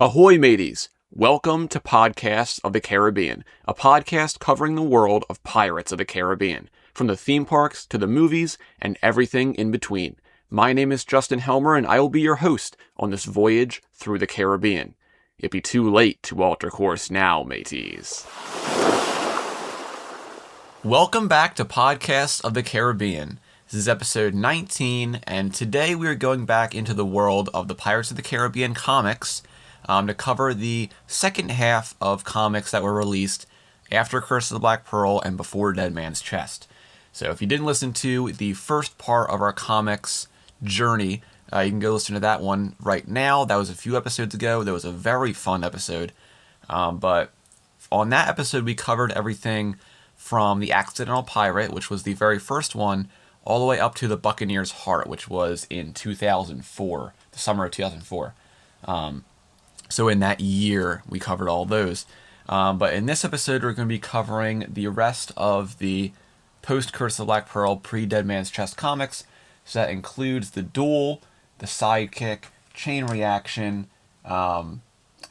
Ahoy, mateys! Welcome to Podcasts of the Caribbean, a podcast covering the world of Pirates of the Caribbean, from the theme parks to the movies and everything in between. My name is Justin Helmer, and I will be your host on this voyage through the Caribbean. It'd be too late to alter course now, mateys. Welcome back to Podcasts of the Caribbean. This is episode 19, and today we are going back into the world of the Pirates of the Caribbean comics to cover the second half of comics that were released after Curse of the Black Pearl and before Dead Man's Chest. So if you didn't listen to the first part of our comics journey, you can go listen to that one right now. That was a few episodes ago. That was a very fun episode. But on that episode, we covered everything from the Accidental Pirate, which was the very first one, all the way up to the Buccaneer's Heart, which was in 2004, the summer of 2004. So in that year, we covered all those. But in this episode, we're going to be covering the rest of the post-Curse of the Black Pearl, pre-Dead Man's Chest comics. So that includes the Duel, the Sidekick, Chain Reaction, and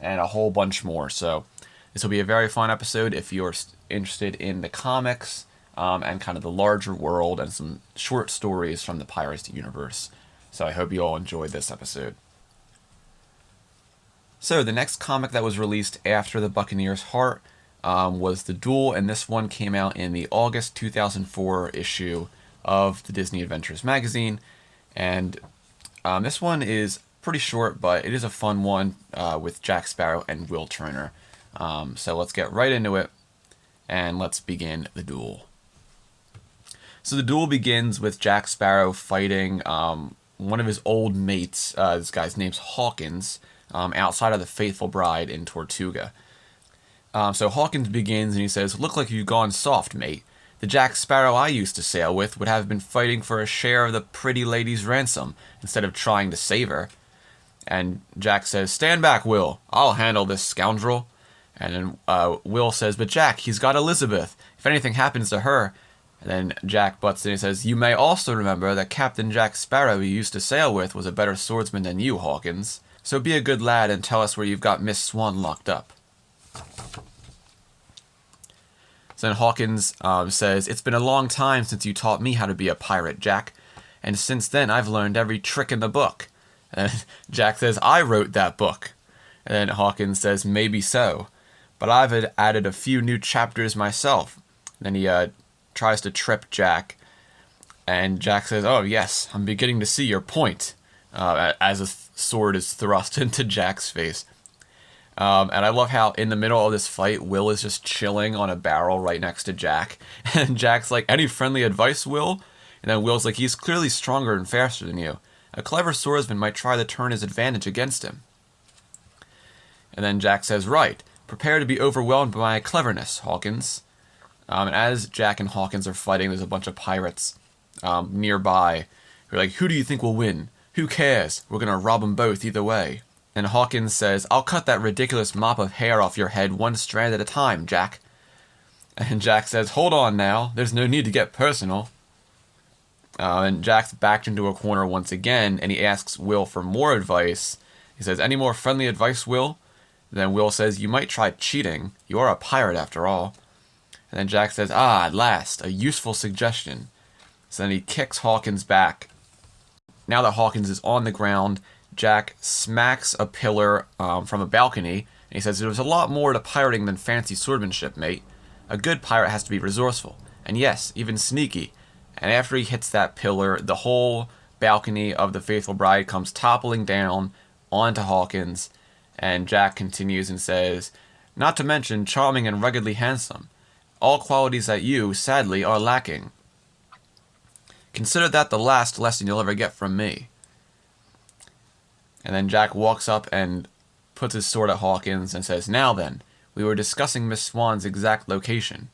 a whole bunch more. So this will be a very fun episode if you're interested in the comics and kind of the larger world and some short stories from the Pirates universe. So I hope you all enjoyed this episode. So the next comic that was released after the Buccaneer's Heart was The Duel, and this one came out in the August 2004 issue of the Disney Adventures magazine. And this one is pretty short, but it is a fun one with Jack Sparrow and Will Turner. So let's get right into it, and let's begin The Duel. So The Duel begins with Jack Sparrow fighting one of his old mates. This guy's name's Hawkins. Outside of the Faithful Bride in Tortuga. So Hawkins begins and he says, "Look like you've gone soft, mate. The Jack Sparrow I used to sail with would have been fighting for a share of the pretty lady's ransom instead of trying to save her." And Jack says, "Stand back, Will. I'll handle this scoundrel." And then Will says, "But Jack, he's got Elizabeth. If anything happens to her..." And then Jack butts in and says, "You may also remember that Captain Jack Sparrow you used to sail with was a better swordsman than you, Hawkins. So be a good lad and tell us where you've got Miss Swan locked up." So then Hawkins says, "It's been a long time since you taught me how to be a pirate, Jack. And since then I've learned every trick in the book." And Jack says, "I wrote that book." And then Hawkins says, "Maybe so. But I've added a few new chapters myself." And then he tries to trip Jack. And Jack says, "Oh yes, I'm beginning to see your point." As a sword is thrust into Jack's face. And I love how in the middle of this fight, Will is just chilling on a barrel right next to Jack. And Jack's like, "Any friendly advice, Will?" And then Will's like, "He's clearly stronger and faster than you. A clever swordsman might try to turn his advantage against him." And then Jack says, "Right. Prepare to be overwhelmed by my cleverness, Hawkins." And as Jack and Hawkins are fighting, there's a bunch of pirates nearby who are like, "Who do you think will win? Who cares? We're gonna rob them both either way." And Hawkins says, "I'll cut that ridiculous mop of hair off your head one strand at a time, Jack." And Jack says, "Hold on now. There's no need to get personal." And Jack's backed into a corner once again, and he asks Will for more advice. He says, "Any more friendly advice, Will?" And then Will says, "You might try cheating. You are a pirate after all." And then Jack says, "Ah, at last, a useful suggestion." So then he kicks Hawkins back. Now that Hawkins is on the ground, Jack smacks a pillar from a balcony, and he says, "There's a lot more to pirating than fancy swordsmanship, mate. A good pirate has to be resourceful, and yes, even sneaky." And after he hits that pillar, the whole balcony of the Faithful Bride comes toppling down onto Hawkins, and Jack continues and says, "Not to mention charming and ruggedly handsome. All qualities that you, sadly, are lacking. Consider that the last lesson you'll ever get from me." And then Jack walks up and puts his sword at Hawkins and says, "Now then, we were discussing Miss Swan's exact location."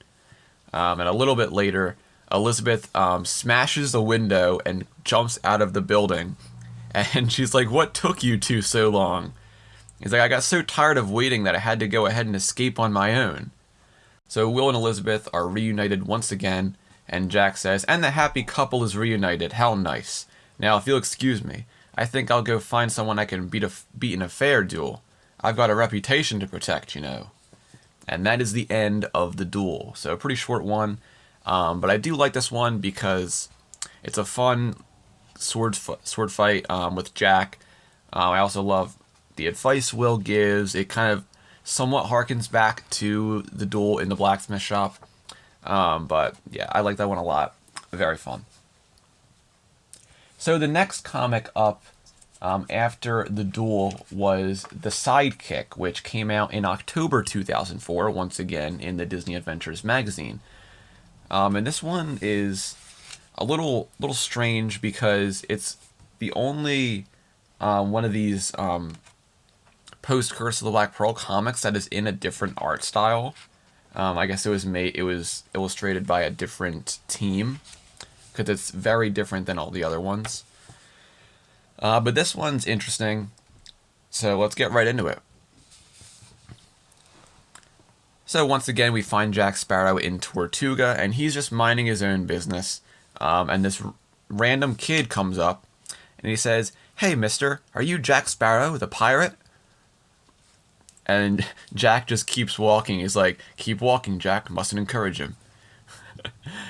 And a little bit later, Elizabeth smashes the window and jumps out of the building. And she's like, "What took you two so long?" He's like, "I got so tired of waiting that I had to go ahead and escape on my own." So Will and Elizabeth are reunited once again. And Jack says, "And the happy couple is reunited. How nice. Now, if you'll excuse me, I think I'll go find someone I can beat in a fair duel. I've got a reputation to protect, you know. And that is the end of the duel. So a pretty short one, but I do like this one because it's a fun sword fight with Jack. I also love the advice Will gives. It kind of somewhat harkens back to the duel in the blacksmith shop. But yeah, I like that one a lot. Very fun. So the next comic up after the duel was The Sidekick, which came out in October 2004, once again in the Disney Adventures magazine. And this one is a little strange because it's the only one of these post Curse of the Black Pearl comics that is in a different art style. I guess it was illustrated by a different team because it's very different than all the other ones. But this one's interesting, so let's get right into it. So once again, we find Jack Sparrow in Tortuga, and he's just minding his own business. And this random kid comes up, and he says, "Hey, mister, are you Jack Sparrow, the pirate?" And Jack just keeps walking. He's like, "Keep walking, Jack. Mustn't encourage him."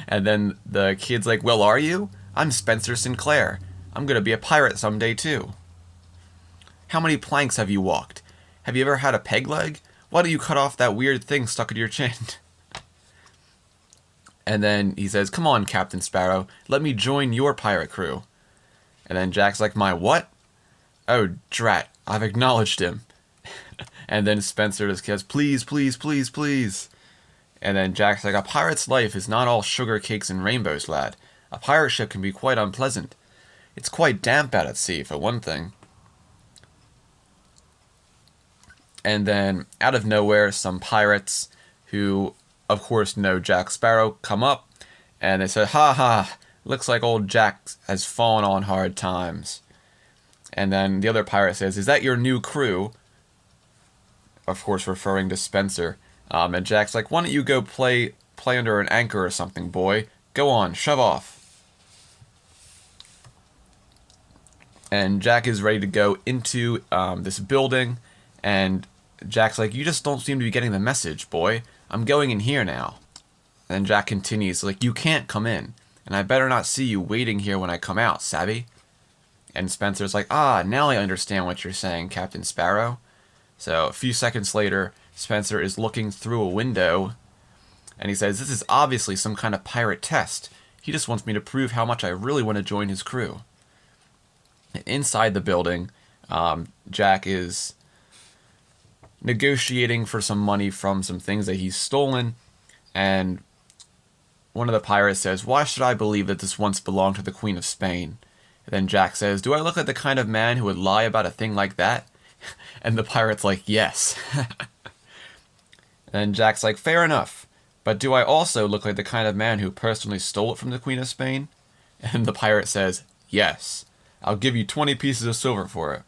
And then the kid's like, "Well, are you? I'm Spencer Sinclair. I'm going to be a pirate someday, too." "How many planks have you walked? Have you ever had a peg leg? Why don't you cut off that weird thing stuck in your chin?" And then he says, "Come on, Captain Sparrow. Let me join your pirate crew." And then Jack's like, "My what?" "Oh, drat. I've acknowledged him." And then Spencer just says, "Please, please, please, please." And then Jack's like, "A pirate's life is not all sugar cakes and rainbows, lad. A pirate ship can be quite unpleasant. It's quite damp out at sea, for one thing." And then, out of nowhere, some pirates, who, of course, know Jack Sparrow, come up, and they say, "Ha ha, looks like old Jack has fallen on hard times." And then the other pirate says, "Is that your new crew?" Of course, referring to Spencer. And Jack's like, "Why don't you go play under an anchor or something, boy? Go on, shove off." And Jack is ready to go into this building, and Jack's like, "You just don't seem to be getting the message, boy. I'm going in here now." And Jack continues, like, "You can't come in, and I better not see you waiting here when I come out, savvy?" And Spencer's like, "Ah, now I understand what you're saying, Captain Sparrow." So a few seconds later, Spencer is looking through a window, and he says, "This is obviously some kind of pirate test. He just wants me to prove how much I really want to join his crew." Inside the building, Jack is negotiating for some money from some things that he's stolen, and one of the pirates says, "Why should I believe that this once belonged to the Queen of Spain?" And then Jack says, "Do I look like the kind of man who would lie about a thing like that?" And the pirate's like, "Yes." And Jack's like, "Fair enough, but do I also look like the kind of man who personally stole it from the Queen of Spain?" And the pirate says, "Yes. I'll give you 20 pieces of silver for it."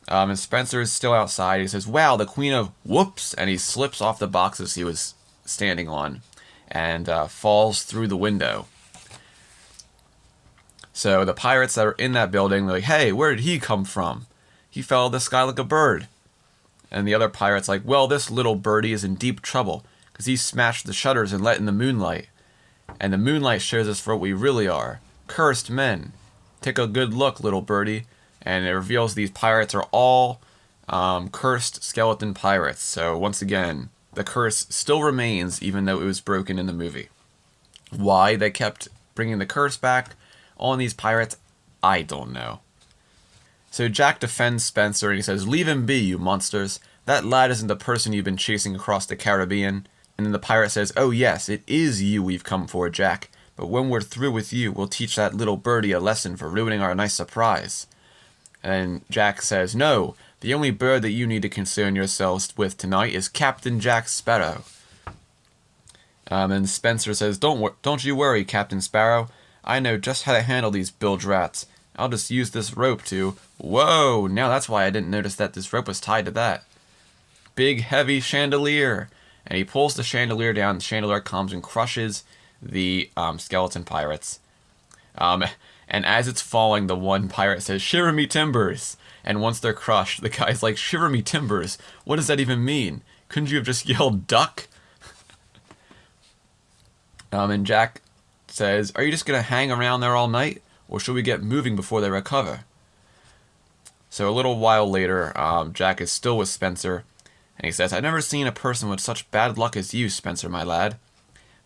And Spencer is still outside. He says, "Wow, the Queen of Whoops!" And he slips off the boxes he was standing on and falls through the window. So the pirates that are in that building, they're like, "Hey, where did he come from? He fell out of the sky like a bird." And the other pirate's like, "Well, this little birdie is in deep trouble because he smashed the shutters and let in the moonlight. And the moonlight shows us for what we really are. Cursed men. Take a good look, little birdie." And it reveals these pirates are all cursed skeleton pirates. So once again, the curse still remains even though it was broken in the movie. Why they kept bringing the curse back on these pirates, I don't know. So Jack defends Spencer and he says, "Leave him be, you monsters. That lad isn't the person you've been chasing across the Caribbean." And then the pirate says, "Oh yes, it is you we've come for, Jack. But when we're through with you, we'll teach that little birdie a lesson for ruining our nice surprise." And Jack says, "No, the only bird that you need to concern yourselves with tonight is Captain Jack Sparrow." And Spencer says, Don't you worry, Captain Sparrow. I know just how to handle these bilge rats. I'll just use this rope to..." Whoa, now that's why I didn't notice that this rope was tied to that. Big, heavy chandelier. And he pulls the chandelier down, the chandelier comes and crushes the skeleton pirates. And as it's falling, the one pirate says, "Shiver me timbers!" And once they're crushed, the guy's like, "Shiver me timbers? What does that even mean? Couldn't you have just yelled duck?" And Jack says, "Are you just going to hang around there all night? Or should we get moving before they recover?" So a little while later, Jack is still with Spencer, and he says, "I've never seen a person with such bad luck as you, Spencer, my lad.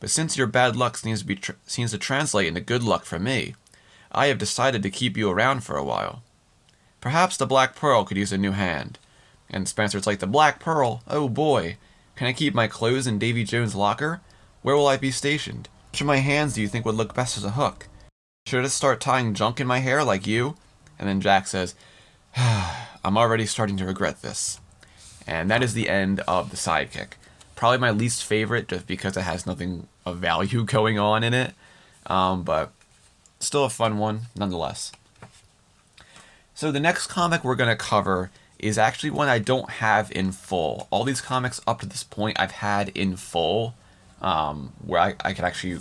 But since your bad luck seems to translate into good luck for me, I have decided to keep you around for a while. Perhaps the Black Pearl could use a new hand." And Spencer's like, "The Black Pearl? Oh boy. Can I keep my clothes in Davy Jones' locker? Where will I be stationed? Which of my hands do you think would look best as a hook? Should I just start tying junk in my hair like you?" And then Jack says, "I'm already starting to regret this." And that is the end of the Sidekick. Probably my least favorite just because it has nothing of value going on in it. But still a fun one nonetheless. So the next comic we're going to cover is actually one I don't have in full. All these comics up to this point I've had in full, where I could actually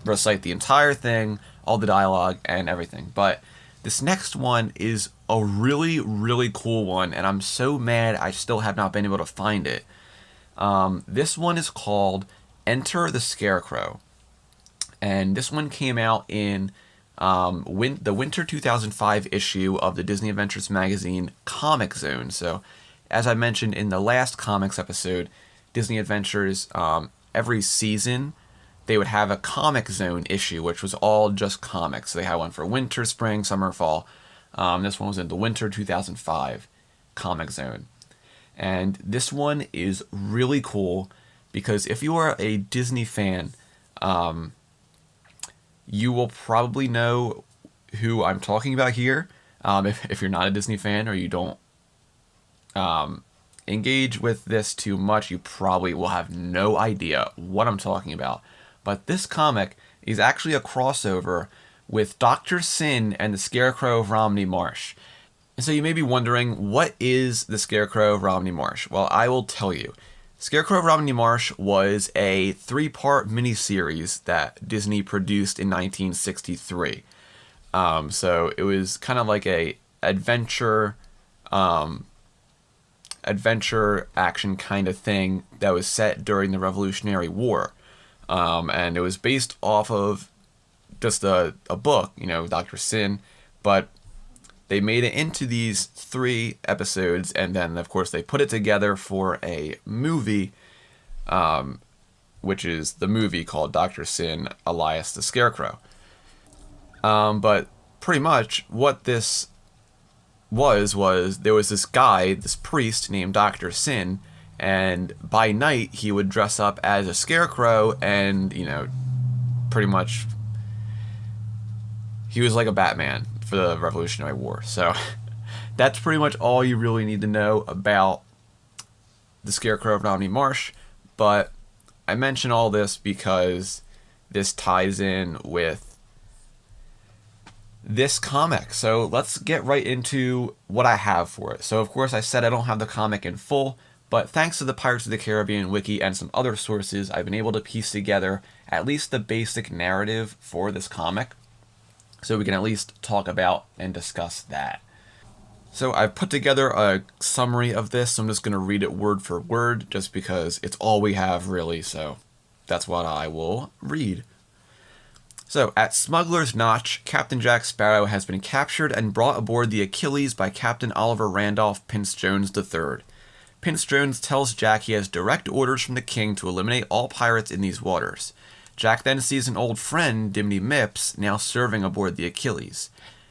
recite the entire thing, all the dialogue, and everything. But this next one is a really, really cool one, and I'm so mad I still have not been able to find it. This one is called Enter the Scarecrow. And this one came out in the winter 2005 issue of the Disney Adventures magazine Comic Zone. So, as I mentioned in the last comics episode, Disney Adventures, every season, they would have a Comic Zone issue, which was all just comics. They had one for winter, spring, summer, fall. This one was in the winter 2005 Comic Zone. And this one is really cool because if you are a Disney fan, you will probably know who I'm talking about here. If you're not a Disney fan or you don't engage with this too much, you probably will have no idea what I'm talking about. But this comic is actually a crossover with Dr. Sin and the Scarecrow of Romney Marsh. And so you may be wondering, what is the Scarecrow of Romney Marsh? Well, I will tell you. Scarecrow of Romney Marsh was a 3-part miniseries that Disney produced in 1963. So it was kind of like a adventure action kind of thing that was set during the Revolutionary War. And it was based off of just a book, Dr. Sin, but they made it into these 3 episodes, and then, of course, they put it together for a movie, which is the movie called Dr. Sin, Elias the Scarecrow. But pretty much what this was there was this guy, this priest named Dr. Sin, and by night he would dress up as a scarecrow and, pretty much he was like a Batman for the Revolutionary War. So that's pretty much all you really need to know about the Scarecrow of Romney Marsh. But I mention all this because this ties in with this comic. So let's get right into what I have for it. So of course I said I don't have the comic in full, but thanks to the Pirates of the Caribbean wiki and some other sources, I've been able to piece together at least the basic narrative for this comic, so we can at least talk about and discuss that. So I've put together a summary of this, so I'm just going to read it word for word, just because it's all we have, really, so that's what I will read. So, at Smuggler's Notch, Captain Jack Sparrow has been captured and brought aboard the Achilles by Captain Oliver Randolph Pince Jones III. Pince Jones tells Jack he has direct orders from the king to eliminate all pirates in these waters. Jack then sees an old friend, Dimity Mipps, now serving aboard the Achilles.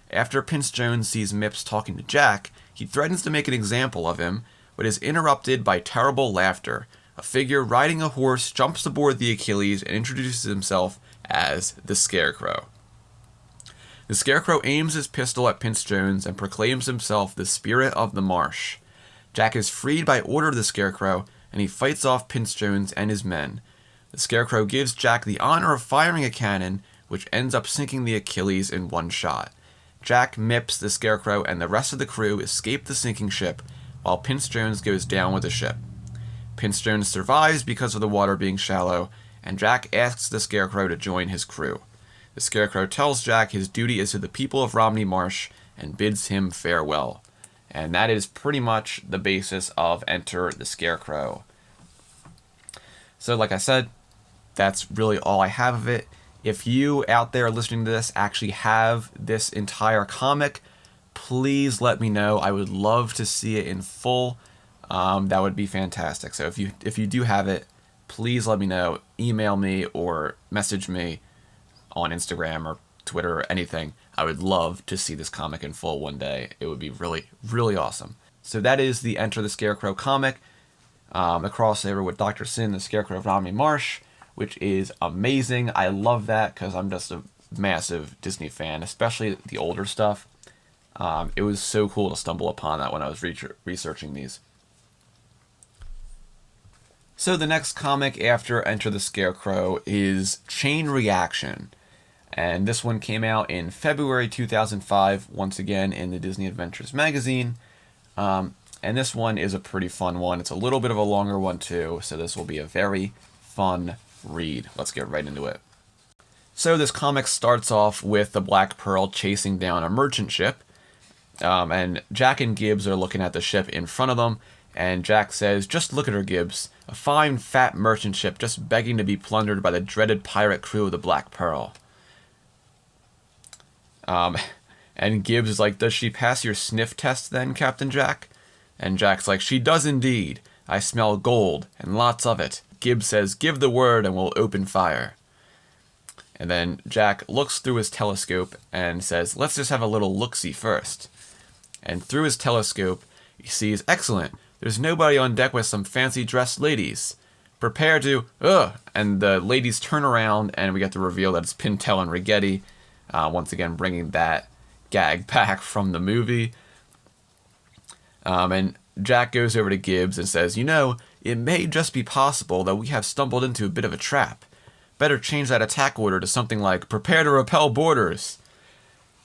After Pince Jones sees Mipps talking to Jack, he threatens to make an example of him, but is interrupted by terrible laughter. A figure riding a horse jumps aboard the Achilles and introduces himself as the Scarecrow. The Scarecrow aims his pistol at Pince Jones and proclaims himself the Spirit of the Marsh. Jack is freed by order of the Scarecrow, and he fights off Pince Jones and his men. The Scarecrow gives Jack the honor of firing a cannon, which ends up sinking the Achilles in one shot. Jack, Mipps, the Scarecrow, and the rest of the crew escape the sinking ship, while Pince Jones goes down with the ship. Pince Jones survives because of the water being shallow, and Jack asks the Scarecrow to join his crew. The Scarecrow tells Jack his duty is to the people of Romney Marsh and bids him farewell. And that is pretty much the basis of Enter the Scarecrow. So like I said, that's really all I have of it. If you out there listening to this actually have this entire comic, please let me know. I would love to see it in full. That would be fantastic. So if you do have it, please let me know. Email me or message me on Instagram or Twitter or anything. I would love to see this comic in full one day. It would be really, really awesome. So that is the Enter the Scarecrow comic. The crossover with Dr. Sin, the Scarecrow of Romney Marsh, which is amazing. I love that because I'm just a massive Disney fan, especially the older stuff. It was so cool to stumble upon that when I was researching these. So the next comic after Enter the Scarecrow is Chain Reaction. And this one came out in February 2005, once again in the Disney Adventures magazine. And this one is a pretty fun one. It's a little bit of a longer one too, so this will be a very fun read. Let's get right into it. So this comic starts off with the Black Pearl chasing down a merchant ship. And Jack and Gibbs are looking at the ship in front of them. And Jack says, "Just look at her, Gibbs. A fine, fat merchant ship just begging to be plundered by the dreaded pirate crew of the Black Pearl." And Gibbs is like, "Does she pass your sniff test then, Captain Jack?" And Jack's like, "She does indeed. I smell gold, and lots of it." Gibbs says, "Give the word and we'll open fire." And then Jack looks through his telescope and says, "Let's just have a little look-see first." And through his telescope, he sees, "Excellent. There's nobody on deck with some fancy-dressed ladies. Prepare to, And the ladies turn around, and we get to reveal that it's Pintel and Rigetti, once again bringing that gag back from the movie. And Jack goes over to Gibbs and says, "It may just be possible that we have stumbled into a bit of a trap. Better change that attack order to something like, prepare to repel boarders."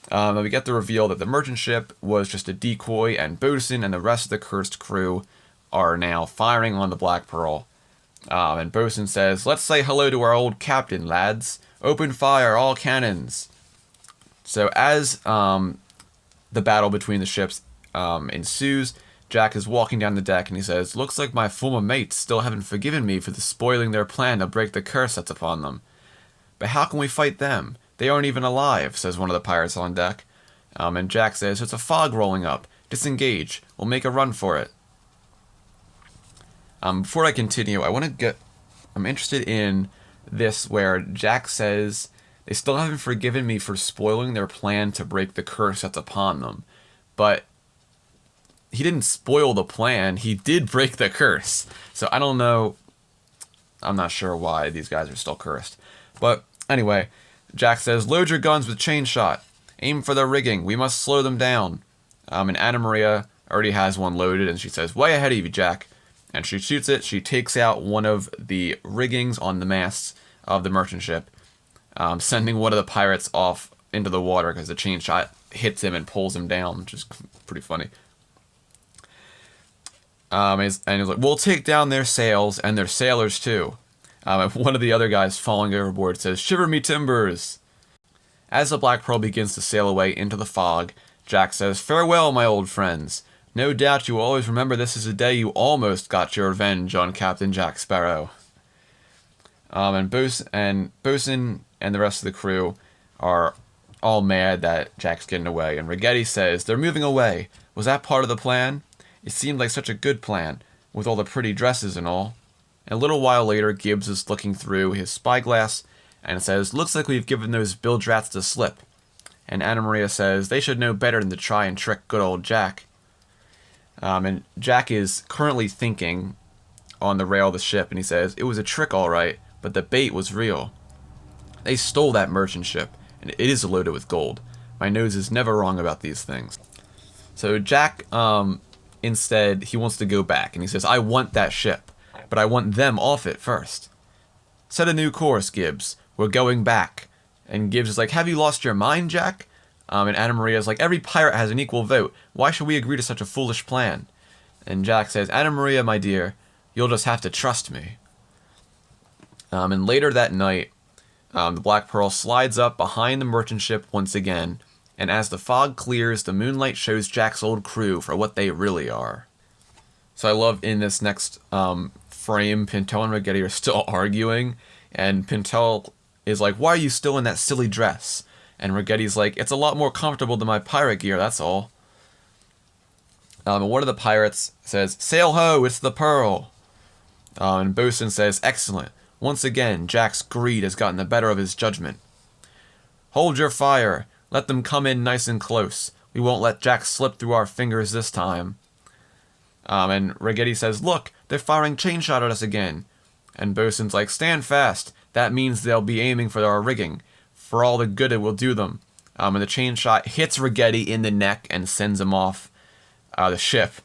And we get the reveal that the merchant ship was just a decoy, and Bosun and the rest of the cursed crew are now firing on the Black Pearl. And Bosun says, "Let's say hello to our old captain, lads. Open fire, all cannons." So as the battle between the ships ensues, Jack is walking down the deck and he says, "Looks like my former mates still haven't forgiven me for spoiling their plan to break the curse that's upon them. But how can we fight them? They aren't even alive," says one of the pirates on deck. And Jack says, "It's a fog rolling up. Disengage. We'll make a run for it." Before I continue, I'm interested in this where Jack says, "They still haven't forgiven me for spoiling their plan to break the curse that's upon them." But he didn't spoil the plan. He did break the curse. So I don't know. I'm not sure why these guys are still cursed. But anyway, Jack says, "Load your guns with chain shot. Aim for the rigging. We must slow them down." And Anna Maria already has one loaded, and she says, "Way ahead of you, Jack." And she shoots it. She takes out one of the riggings on the masts of the merchant ship, sending one of the pirates off into the water because the chain shot hits him and pulls him down, which is pretty funny. And he's like, "We'll take down their sails and their sailors too." And one of the other guys falling overboard says, "Shiver me timbers." As the Black Pearl begins to sail away into the fog, Jack says, "Farewell, my old friends. No doubt you will always remember this is the day you almost got your revenge on Captain Jack Sparrow." And Bosun and the rest of the crew are all mad that Jack's getting away. And Rigetti says, "They're moving away. Was that part of the plan? It seemed like such a good plan, with all the pretty dresses and all." And a little while later, Gibbs is looking through his spyglass and says, "Looks like we've given those bilge rats the slip." And Anna Maria says, "They should know better than to try and trick good old Jack." And Jack is currently thinking on the rail of the ship, and he says, "It was a trick all right, but the bait was real. They stole that merchant ship, and it is loaded with gold. My nose is never wrong about these things." So Jack, instead, he wants to go back, and he says, "I want that ship, but I want them off it first. Set a new course, Gibbs. We're going back." And Gibbs is like, "Have you lost your mind, Jack?" And Anna Maria is like, "Every pirate has an equal vote. Why should we agree to such a foolish plan?" And Jack says, "Anna Maria, my dear, you'll just have to trust me." And later that night, The Black Pearl slides up behind the merchant ship once again, and as the fog clears, the moonlight shows Jack's old crew for what they really are. So I love in this next frame, Pintel and Ragetti are still arguing, and Pintel is like, "Why are you still in that silly dress?" And Ragetti's like, "It's a lot more comfortable than my pirate gear, that's all." And one of the pirates says, "Sail ho, it's the Pearl." And Bosun says, "Excellent. Once again, Jack's greed has gotten the better of his judgment. Hold your fire. Let them come in nice and close. We won't let Jack slip through our fingers this time." And Ragetti says, "Look, they're firing chain shot at us again." And Bosun's like, "Stand fast. That means they'll be aiming for our rigging. For all the good it will do them." And the chain shot hits Ragetti in the neck and sends him off the ship.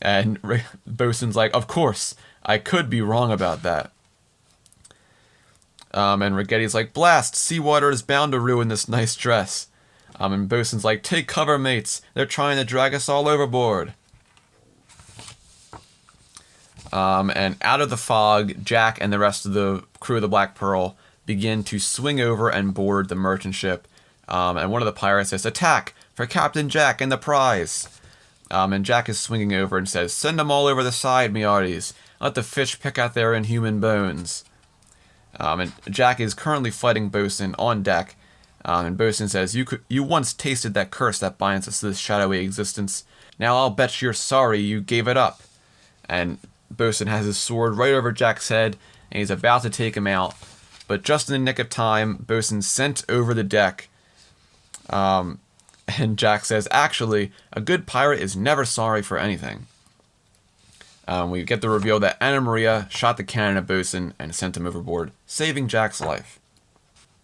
And Bosun's like, "Of course, I could be wrong about that." And Ragetti's like, "Blast, seawater is bound to ruin this nice dress." And Bosun's like, "Take cover, mates. They're trying to drag us all overboard." And out of the fog, Jack and the rest of the crew of the Black Pearl begin to swing over and board the merchant ship. And one of the pirates says, "Attack for Captain Jack and the prize." And Jack is swinging over and says, "Send them all over the side, me hearties. Let the fish pick out their inhuman bones." And Jack is currently fighting Bosun on deck. And Bosun says, You once tasted that curse that binds us to this shadowy existence. Now I'll bet you're sorry you gave it up." And Bosun has his sword right over Jack's head, and he's about to take him out. But just in the nick of time, Bosun's sent over the deck. And Jack says, "Actually, a good pirate is never sorry for anything." We get the reveal that Anna Maria shot the cannon at Bosun and sent him overboard, saving Jack's life.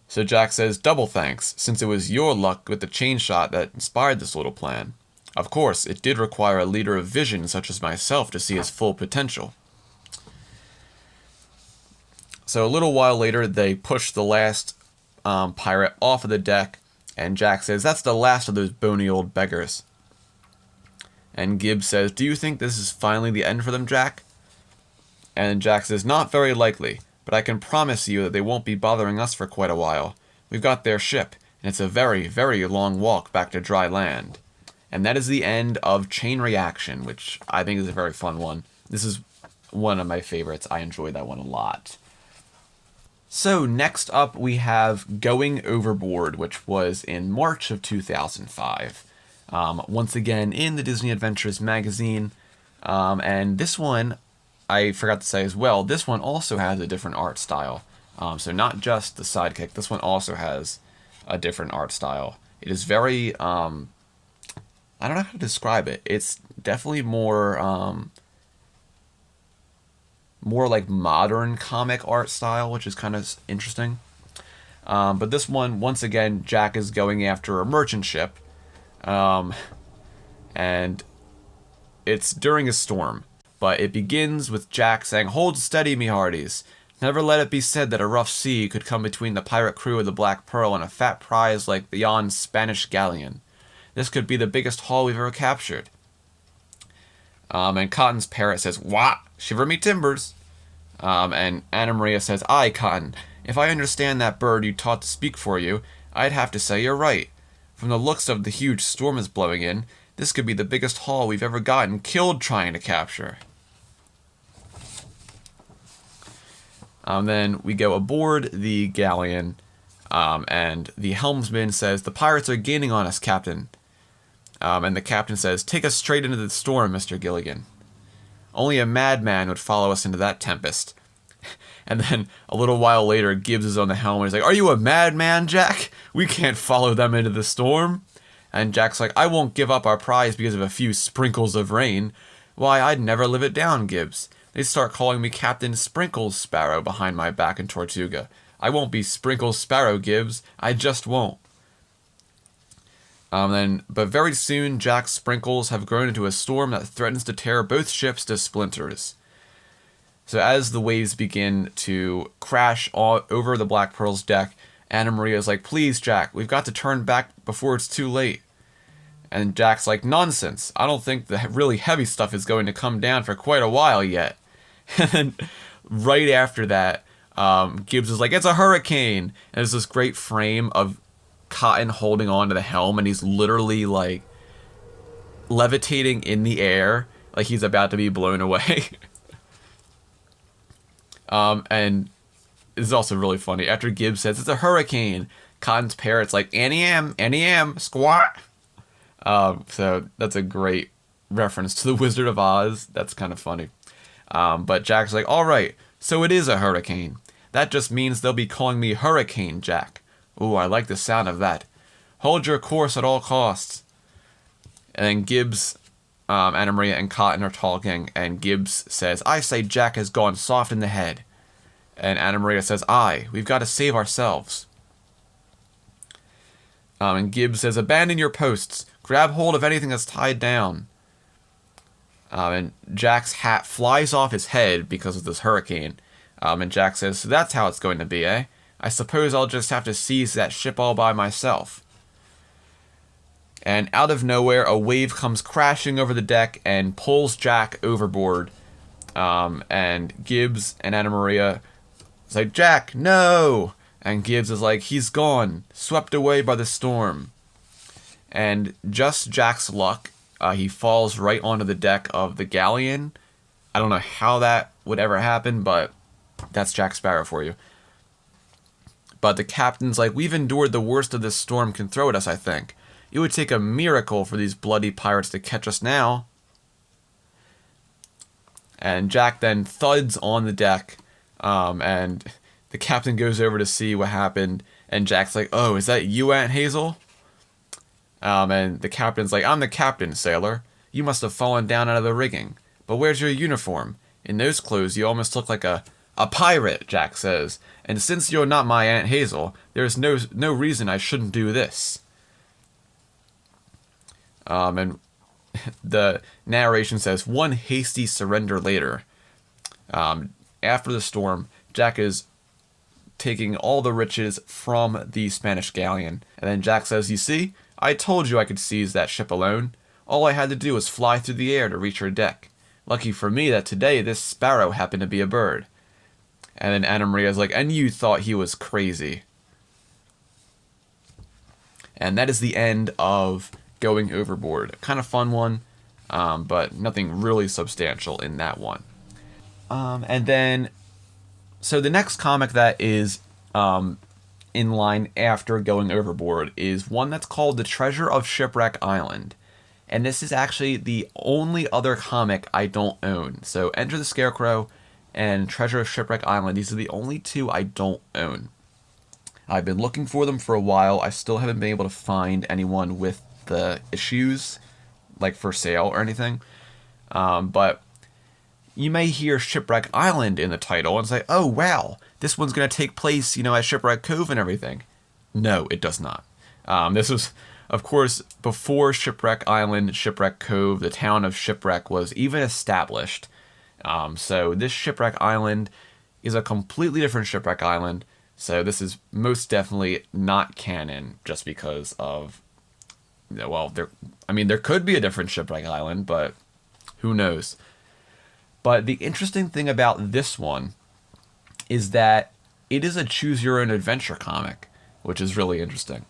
So Jack says, "Double thanks, since it was your luck with the chain shot that inspired this little plan. Of course, it did require a leader of vision such as myself to see his full potential." So a little while later, they push the last pirate off of the deck, and Jack says, "That's the last of those bony old beggars." And Gibbs says, "Do you think this is finally the end for them, Jack?" And Jack says, "Not very likely, but I can promise you that they won't be bothering us for quite a while. We've got their ship, and it's a very, very long walk back to dry land." And that is the end of Chain Reaction, which I think is a very fun one. This is one of my favorites. I enjoy that one a lot. So next up we have Going Overboard, which was in March of 2005. Once again in the Disney Adventures magazine. And this one, I forgot to say as well, this one also has a different art style. So not just the Sidekick, this one also has a different art style. It is very, I don't know how to describe it. It's definitely more like modern comic art style, which is kind of interesting. But this one, once again, Jack is going after a merchant ship. And it's during a storm, but it begins with Jack saying, "Hold steady, me hearties. Never let it be said that a rough sea could come between the pirate crew of the Black Pearl and a fat prize like yon Spanish galleon. This could be the biggest haul we've ever captured." And Cotton's parrot says, "What? Shiver me timbers." And Anna Maria says, "Aye, Cotton, if I understand that bird you taught to speak for you, I'd have to say you're right. From the looks of the huge storm is blowing in, this could be the biggest haul we've ever gotten killed trying to capture." Then we go aboard the galleon, and the helmsman says, "The pirates are gaining on us, Captain." And the captain says, "Take us straight into the storm, Mr. Gilligan. Only a madman would follow us into that tempest." And then a little while later, Gibbs is on the helm and he's like, "Are you a madman, Jack? We can't follow them into the storm." And Jack's like, "I won't give up our prize because of a few sprinkles of rain. Why, I'd never live it down, Gibbs. They'd start calling me Captain Sprinkles Sparrow behind my back in Tortuga. I won't be Sprinkles Sparrow, Gibbs. I just won't." But very soon, Jack's sprinkles have grown into a storm that threatens to tear both ships to splinters. So as the waves begin to crash all over the Black Pearl's deck, Anna Maria is like, "Please, Jack, we've got to turn back before it's too late." And Jack's like, "Nonsense. I don't think the really heavy stuff is going to come down for quite a while yet." And then right after that, Gibbs is like, it's a hurricane. And there's this great frame of Cotton holding on to the helm, and he's literally like levitating in the air, like he's about to be blown away. And this is also really funny. After Gibbs says it's a hurricane, Cotton's parrot's like, Annie M, squat. So that's a great reference to the Wizard of Oz. That's kind of funny. But Jack's like, all right, so it is a hurricane. That just means they'll be calling me Hurricane Jack. Ooh, I like the sound of that. Hold your course at all costs. And then Gibbs, Anna Maria, and Cotton are talking, and Gibbs says, I say Jack has gone soft in the head. And Anna Maria says, we've got to save ourselves. And Gibbs says, abandon your posts. Grab hold of anything that's tied down. And Jack's hat flies off his head because of this hurricane. And Jack says, so that's how it's going to be, eh? I suppose I'll just have to seize that ship all by myself. And out of nowhere, a wave comes crashing over the deck and pulls Jack overboard. And Gibbs and Anna Maria is like, Jack, no! And Gibbs is like, he's gone, swept away by the storm. And just Jack's luck, he falls right onto the deck of the galleon. I don't know how that would ever happen, but that's Jack Sparrow for you. But the captain's like, we've endured the worst of this storm can throw at us, I think. It would take a miracle for these bloody pirates to catch us now. And Jack then thuds on the deck, and the captain goes over to see what happened, and Jack's like, oh, is that you, Aunt Hazel? And the captain's like, I'm the captain, sailor. You must have fallen down out of the rigging. But where's your uniform? In those clothes, you almost look like a pirate, Jack says. And since you're not my Aunt Hazel, there's no reason I shouldn't do this. And the narration says, one hasty surrender later. After the storm, Jack is taking all the riches from the Spanish galleon. And then Jack says, you see, I told you I could seize that ship alone. All I had to do was fly through the air to reach her deck. Lucky for me that today this sparrow happened to be a bird. And then Anna Maria's like, and you thought he was crazy. And that is the end of Going Overboard. Kind of fun one, but nothing really substantial in that one. And then, so the next comic that is in line after Going Overboard is one that's called The Treasure of Shipwreck Island. And this is actually the only other comic I don't own. So Enter the Scarecrow and Treasure of Shipwreck Island, these are the only two I don't own. I've been looking for them for a while. I still haven't been able to find anyone with the issues, like for sale or anything. But you may hear Shipwreck Island in the title and say, oh wow, this one's going to take place, at Shipwreck Cove and everything. No, it does not. This was, of course, before Shipwreck Island, Shipwreck Cove, the town of Shipwreck was even established. So this Shipwreck Island is a completely different Shipwreck Island. So this is most definitely not canon just because of, well, there could be a different Shipwreck Island, but who knows. But the interesting thing about this one is that it is a choose-your-own-adventure comic, which is really interesting.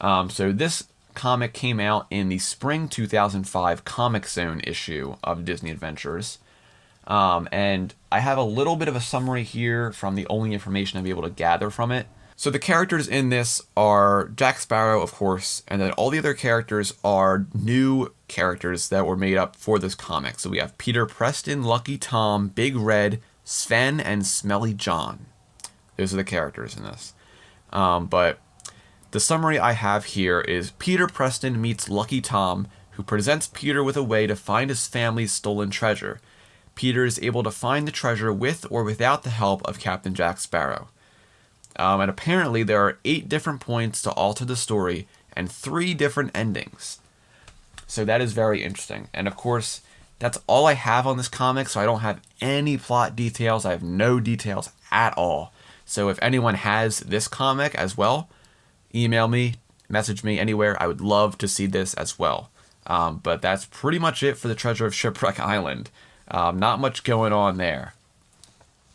So this comic came out in the spring 2005 Comic Zone issue of Disney Adventures. And I have a little bit of a summary here from the only information I'll be able to gather from it. So the characters in this are Jack Sparrow, of course, and then all the other characters are new characters that were made up for this comic. So we have Peter Preston, Lucky Tom, Big Red, Sven, and Smelly John. Those are the characters in this. But the summary I have here is Peter Preston meets Lucky Tom, who presents Peter with a way to find his family's stolen treasure. Peter is able to find the treasure with or without the help of Captain Jack Sparrow. And apparently there are 8 different points to alter the story and 3 different endings. So that is very interesting. And of course, that's all I have on this comic, so I don't have any plot details. I have no details at all. So if anyone has this comic as well, email me, message me anywhere. I would love to see this as well. But that's pretty much it for the Treasure of Shipwreck Island. Not much going on there.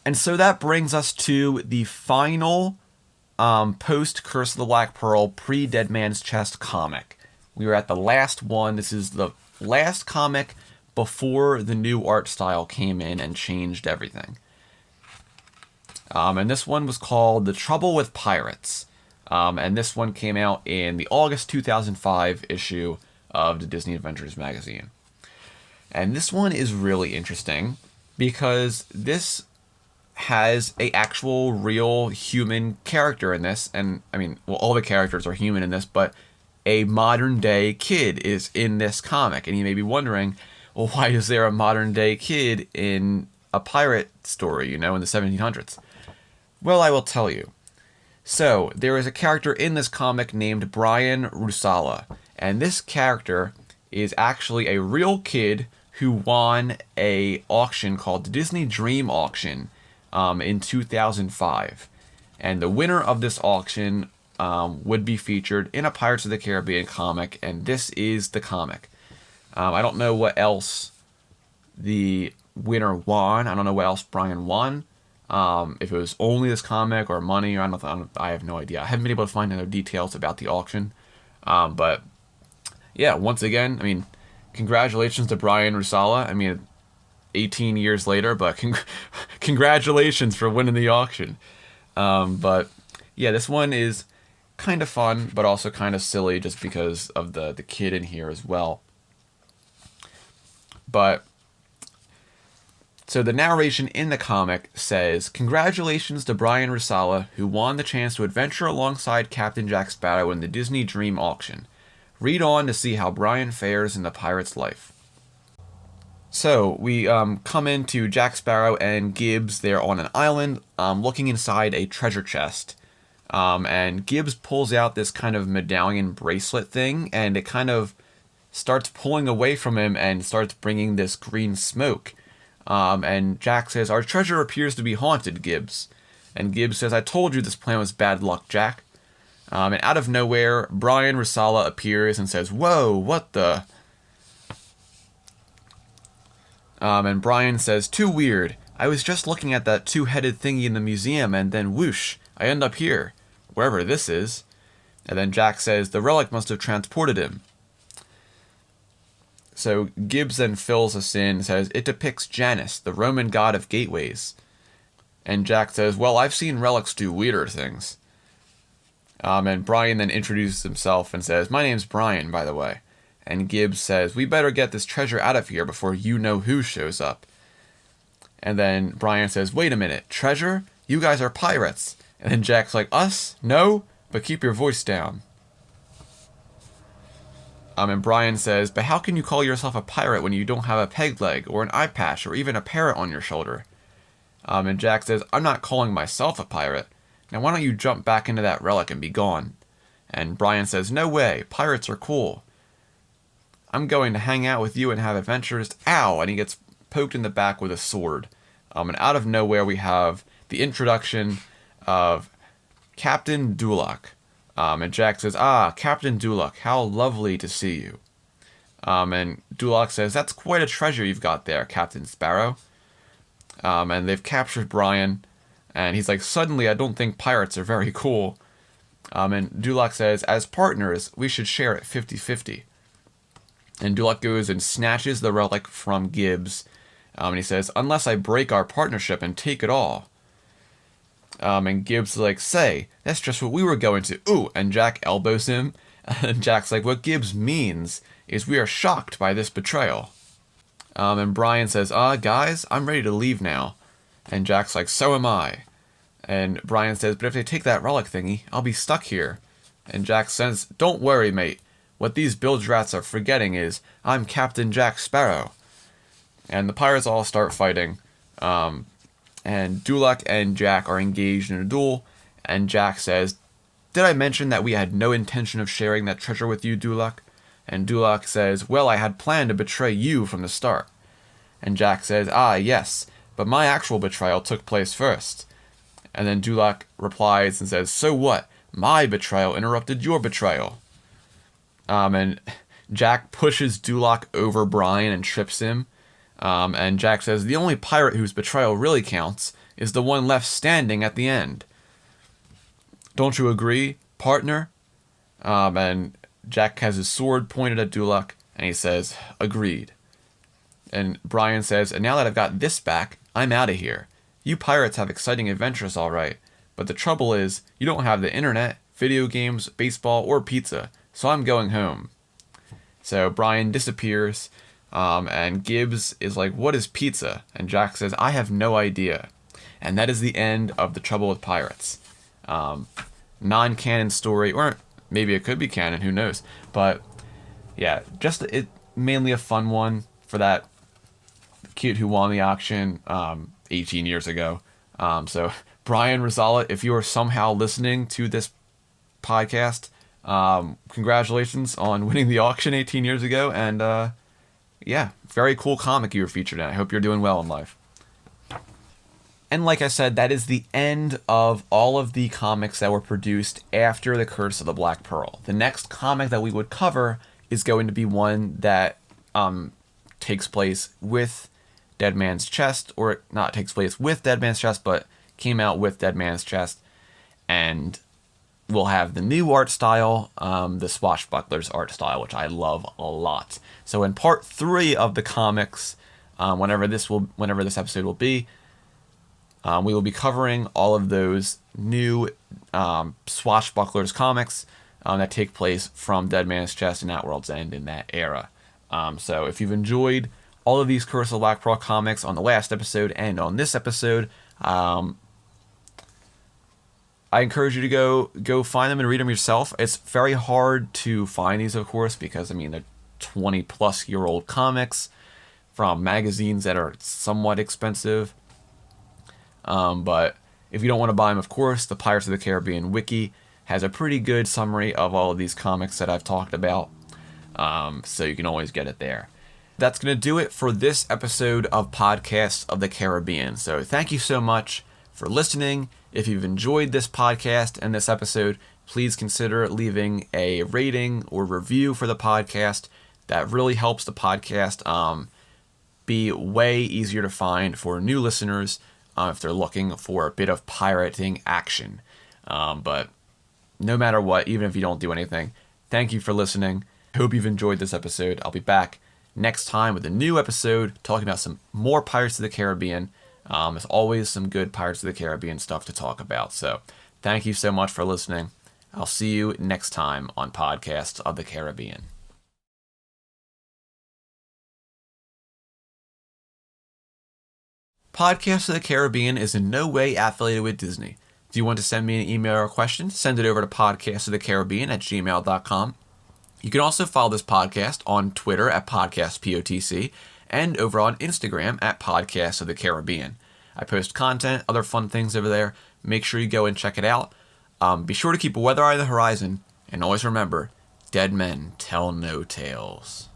And so that brings us to the final post Curse of the Black Pearl pre-Dead Man's Chest comic. We are at the last one. This is the last comic before the new art style came in and changed everything. And this one was called The Trouble with Pirates. And this one came out in the August 2005 issue of the Disney Adventures magazine. And this one is really interesting because this has a actual real human character in this. And I mean, well, all the characters are human in this, but a modern day kid is in this comic. And you may be wondering, well, why is there a modern day kid in a pirate story, in the 1700s? Well, I will tell you. So, there is a character in this comic named Brian Rusala, and this character is actually a real kid who won a auction called the Disney Dream Auction in 2005. And the winner of this auction would be featured in a Pirates of the Caribbean comic, and this is the comic. I don't know what else the winner won. I don't know what else Brian won. If it was only this comic or money, or I have no idea. I haven't been able to find any details about the auction. But yeah, once again, I mean, congratulations to Brian Rusala. I mean, 18 years later, but congratulations for winning the auction. But yeah, this one is kind of fun, but also kind of silly just because of the kid in here as well. But so the narration in the comic says, "Congratulations to Brian Rusala, who won the chance to adventure alongside Captain Jack Sparrow in the Disney Dream Auction. Read on to see how Brian fares in the pirate's life." So we come into Jack Sparrow and Gibbs. They're on an island looking inside a treasure chest. And Gibbs pulls out this kind of medallion bracelet thing, and it kind of starts pulling away from him and starts bringing this green smoke. And Jack says, "Our treasure appears to be haunted, Gibbs." And Gibbs says, "I told you this plan was bad luck, Jack." And out of nowhere, Brian Rusala appears and says, "Whoa, what the?" And Brian says, "Too weird. I was just looking at that two-headed thingy in the museum, and then whoosh, I end up here, wherever this is." And then Jack says, "The relic must have transported him." So Gibbs then fills us in and says, "It depicts Janus, the Roman god of gateways." And Jack says, "Well, I've seen relics do weirder things." And Brian then introduces himself and says, "My name's Brian, by the way." And Gibbs says, "We better get this treasure out of here before you-know-who shows up." And then Brian says, "Wait a minute, treasure? You guys are pirates." And then Jack's like, "Us? No? But keep your voice down." And Brian says, "But how can you call yourself a pirate when you don't have a peg leg, or an eye patch, or even a parrot on your shoulder?" And Jack says, "I'm not calling myself a pirate. Now why don't you jump back into that relic and be gone?" And Brian says, "No way, pirates are cool. I'm going to hang out with you and have adventures." Ow! And he gets poked in the back with a sword. And out of nowhere we have the introduction of Captain Dueling. And Jack says, "Ah, Captain Dueling, how lovely to see you." And Dueling says, "That's quite a treasure you've got there, Captain Sparrow." And they've captured Brian. And he's like, "Suddenly I don't think pirates are very cool." And Dueling says, "As partners, we should share it 50-50. And Dueling goes and snatches the relic from Gibbs. And he says, "Unless I break our partnership and take it all." And Gibbs is like, "Say, that's just what we were going to." Ooh, and Jack elbows him. And Jack's like, "What Gibbs means is we are shocked by this betrayal." And Brian says, "Guys, I'm ready to leave now." And Jack's like, "So am I." And Brian says, "But if they take that relic thingy, I'll be stuck here." And Jack says, "Don't worry, mate. What these bilge rats are forgetting is I'm Captain Jack Sparrow." And the pirates all start fighting. And Dueling and Jack are engaged in a duel. And Jack says, "Did I mention that we had no intention of sharing that treasure with you, Dueling?" And Dueling says, "Well, I had planned to betray you from the start." And Jack says, "Yes, but my actual betrayal took place first." And then Dueling replies and says, "So what? My betrayal interrupted your betrayal." And Jack pushes Dueling over Brian and trips him. And Jack says, the only pirate whose betrayal really counts is the one left standing at the end. Don't you agree, partner? And Jack has his sword pointed at Dueling, and he says, agreed. And Brian says, and now that I've got this back, I'm out of here. You pirates have exciting adventures, all right. But the trouble is, you don't have the internet, video games, baseball, or pizza. So I'm going home. So Brian disappears, and Gibbs is like, what is pizza? And Jack says, I have no idea. And that is the end of The Trouble with Pirates. Non-canon story, or maybe it could be canon, who knows. But yeah, just mainly a fun one for that kid who won the auction 18 years ago. So Brian Rosala, if you are somehow listening to this podcast, congratulations on winning the auction 18 years ago. And yeah, very cool comic you were featured in. I hope you're doing well in life. And like I said, that is the end of all of the comics that were produced after The Curse of the Black Pearl. The next comic that we would cover is going to be one that takes place with Dead Man's Chest, or not takes place with Dead Man's Chest, but came out with Dead Man's Chest. And we'll have the new art style, the Swashbuckler's art style, which I love a lot. So in part 3 of the comics, whenever this episode will be, we will be covering all of those new Swashbucklers comics that take place from Dead Man's Chest and At World's End in that era. So if you've enjoyed all of these Curse of the Black Pearl comics on the last episode and on this episode, I encourage you to go find them and read them yourself. It's very hard to find these, of course, because, I mean, they're 20-plus-year-old comics from magazines that are somewhat expensive. But if you don't want to buy them, of course, the Pirates of the Caribbean Wiki has a pretty good summary of all of these comics that I've talked about. So you can always get it there. That's going to do it for this episode of Podcasts of the Caribbean. So thank you so much for listening. If you've enjoyed this podcast and this episode, please consider leaving a rating or review for the podcast. That really helps the podcast be way easier to find for new listeners if they're looking for a bit of pirating action. But no matter what, even if you don't do anything, thank you for listening. Hope you've enjoyed this episode. I'll be back next time with a new episode talking about some more Pirates of the Caribbean. There's always some good Pirates of the Caribbean stuff to talk about. So thank you so much for listening. I'll see you next time on Podcasts of the Caribbean. Podcasts of the Caribbean is in no way affiliated with Disney. If you want to send me an email or a question, send it over to podcastofthecaribbean@gmail.com. You can also follow this podcast on Twitter at podcastpotc and over on Instagram at Podcasts of the Caribbean. I post content, other fun things over there. Make sure you go and check it out. Be sure to keep a weather eye on the horizon, and always remember, dead men tell no tales.